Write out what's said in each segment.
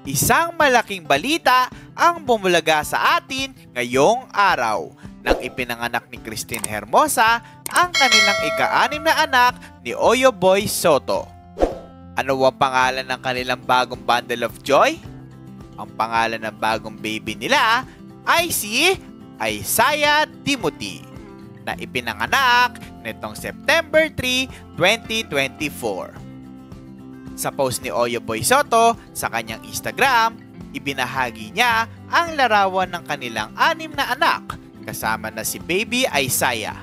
Isang malaking balita ang bumulaga sa atin ngayong araw nang ipinanganak ni Christine Hermosa ang kanilang ika-6 na anak ni Oyo Boy Soto. Ano ang pangalan ng kanilang bagong bundle of joy? Ang pangalan ng bagong baby nila ay si Isaiah Timothy na ipinanganak nitong September 3, 2024. Sa post ni Oyo Boy Soto sa kanyang Instagram, ibinahagi niya ang larawan ng kanilang 6 na anak kasama na si Baby Isaiah.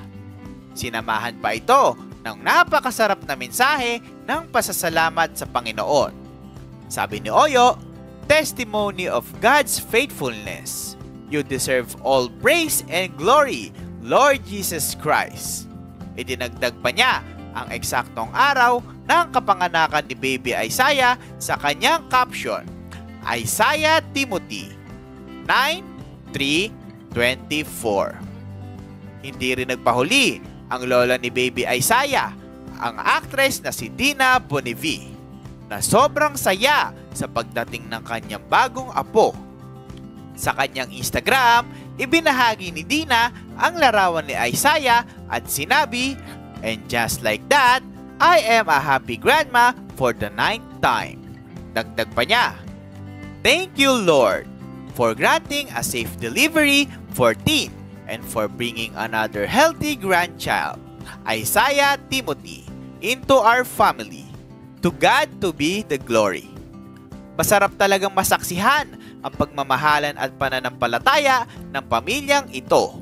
Sinamahan pa ito ng napakasarap na mensahe ng pasasalamat sa Panginoon. Sabi ni Oyo, "Testimony of God's faithfulness. You deserve all praise and glory, Lord Jesus Christ." Idinagdag pa niya ang eksaktong araw ng kapanganakan ni Baby Isaiah sa kanyang caption, Isaiah Timothy 9/3/24. Hindi rin nagpahuli ang lola ni Baby Isaiah, ang actress na si Dina Bonnevie, na sobrang saya sa pagdating ng kanyang bagong apo. Sa kanyang Instagram, ibinahagi ni Dina ang larawan ni Isaiah at sinabi, "And just like that, I am a happy grandma for the 9th time." Dagdag pa niya, "Thank you, Lord, for granting a safe delivery for Tin and for bringing another healthy grandchild, Isaiah Timothy, into our family. To God to be the glory." Masarap talagang masaksihan ang pagmamahalan at pananampalataya ng pamilyang ito.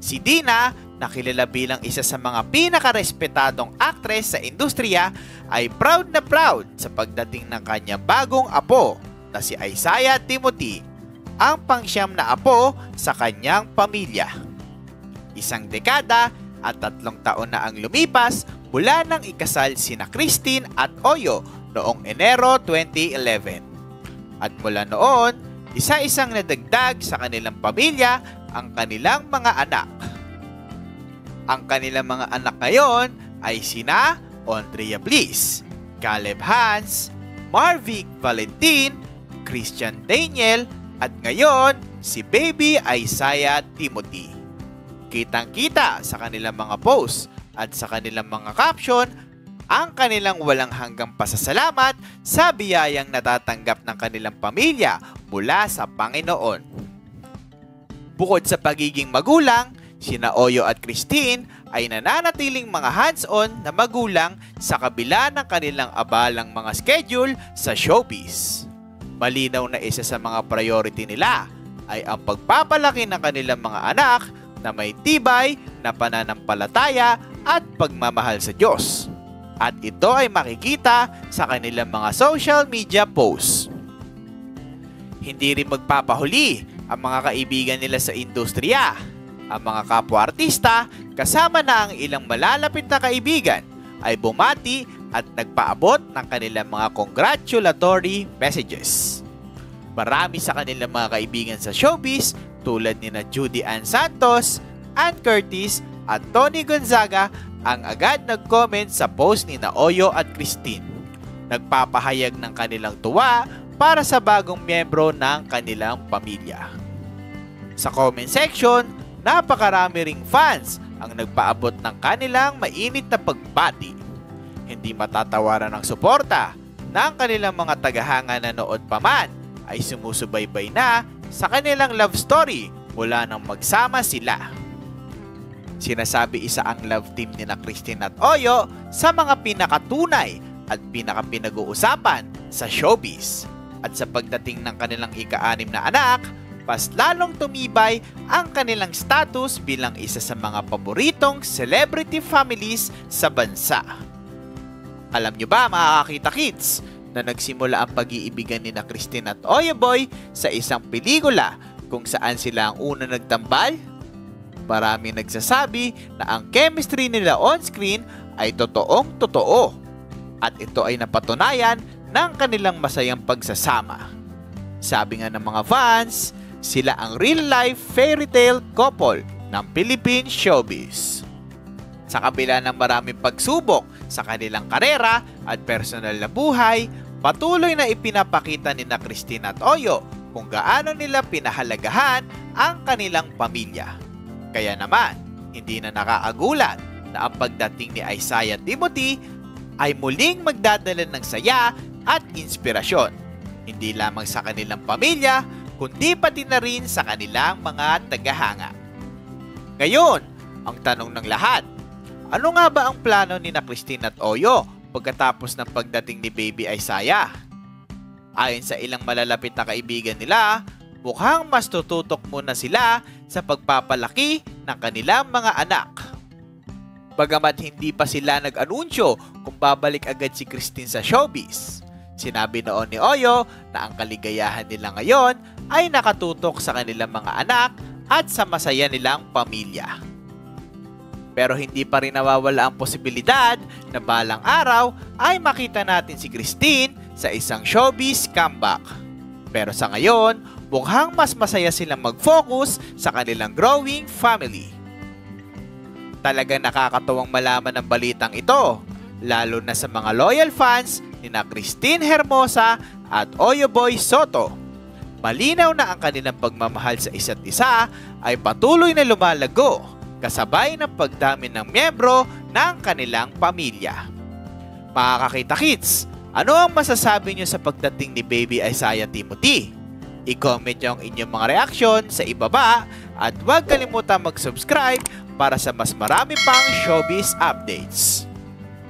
Si Dina, na kilala bilang isa sa mga pinakarespetadong aktres sa industriya, ay proud na proud sa pagdating ng kanyang bagong apo na si Isaiah Timothy, ang pang-9 na apo sa kanyang pamilya. 1 dekada at 3 taon na ang lumipas mula nang ikasal sina Christine at Oyo noong Enero 2011. At mula noon, isa-isang nadagdag sa kanilang pamilya ang kanilang mga anak. Ang kanilang mga anak ngayon ay sina Andrea Bliss, Caleb Hans, Marvic Valentin, Christian Daniel, at ngayon si Baby Isaiah Timothy. Kitang-kita sa kanilang mga posts at sa kanilang mga caption ang kanilang walang hanggang pasasalamat sa biyayang natatanggap ng kanilang pamilya mula sa Panginoon. Bukod sa pagiging magulang, sina Oyo at Christine ay nananatiling mga hands-on na magulang sa kabila ng kanilang abalang mga schedule sa showbiz. Malinaw na isa sa mga priority nila ay ang pagpapalaki ng kanilang mga anak na may tibay na pananampalataya at pagmamahal sa Diyos. At ito ay makikita sa kanilang mga social media posts. Hindi rin magpapahuli ang mga kaibigan nila sa industriya. Ang mga kapwa-artista, kasama na ang ilang malalapit na kaibigan, ay bumati at nagpaabot ng kanilang mga congratulatory messages. Marami sa kanilang mga kaibigan sa showbiz tulad ni na Judy Ann Santos, Ann Curtis at Tony Gonzaga ang agad nag-comment sa post ni na Oyo at Christine. Nagpapahayag ng kanilang tuwa para sa bagong miyembro ng kanilang pamilya. Sa comment section, napakarami ring fans ang nagpaabot ng kanilang mainit na pagbati. Hindi matatawaran ang suporta ng kanilang mga tagahanga na noon pa man ay sumusubaybay na sa kanilang love story mula nang magsama sila. Sinasabi isa ang love team ni na Christine at Oyo sa mga pinakatunay at pinakapinag-uusapan sa showbiz. At sa pagdating ng kanilang ika-6 na anak, mas lalong tumibay ang kanilang status bilang isa sa mga paboritong celebrity families sa bansa. Alam nyo ba mga kakita-kits na nagsimula ang pag-iibigan ni na Christine at Oyo Boy sa isang pelikula kung saan sila ang una nagtambal? Marami nagsasabi na ang chemistry nila on-screen ay totoong totoo at ito ay napatunayan ng kanilang masayang pagsasama. Sabi nga ng mga fans, sila ang real-life fairy tale couple ng Philippine showbiz. Sa kabila ng maraming pagsubok sa kanilang karera at personal na buhay, Patuloy na ipinapakita ni na Christine at Oyo kung gaano nila pinahalagahan ang kanilang pamilya. Kaya naman, hindi na nakakagulat na ang pagdating ni Isaiah at Timothy ay muling magdadala ng saya at inspirasyon, hindi lamang sa kanilang pamilya, kundi pati na rin sa kanilang mga tagahanga. Ngayon, ang tanong ng lahat, ano nga ba ang plano ni na Christine at Oyo pagkatapos ng pagdating ni Baby Isaiah? Ayon sa ilang malalapit na kaibigan nila, mukhang mas tututok muna sila sa pagpapalaki ng kanilang mga anak. Bagamat hindi pa sila nag-anunsyo kung babalik agad si Christine sa showbiz, sinabi noon ni Oyo na ang kaligayahan nila ngayon ay nakatutok sa kanilang mga anak at sa masaya nilang pamilya. Pero hindi pa rin nawawala ang posibilidad na balang araw ay makita natin si Christine sa isang showbiz comeback. Pero sa ngayon, mukhang mas masaya silang mag-focus sa kanilang growing family. Talagang nakakatuwang malaman ang balitang ito, lalo na sa mga loyal fans ni na Christine Hermosa at Oyo Boy Soto. Malinaw na ang kanilang pagmamahal sa isa't isa ay patuloy na lumalago, kasabay ng pagdami ng miyembro ng kanilang pamilya. Mga kakita-kits, ano ang masasabi nyo sa pagdating ni Baby Isaiah Timothy? I-comment nyo ang inyong mga reaksyon sa ibaba at huwag kalimutan mag-subscribe para sa mas marami pang showbiz updates.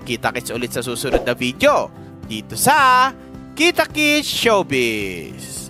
Kita-kits ulit sa susunod na video dito sa Kita Kits Showbiz!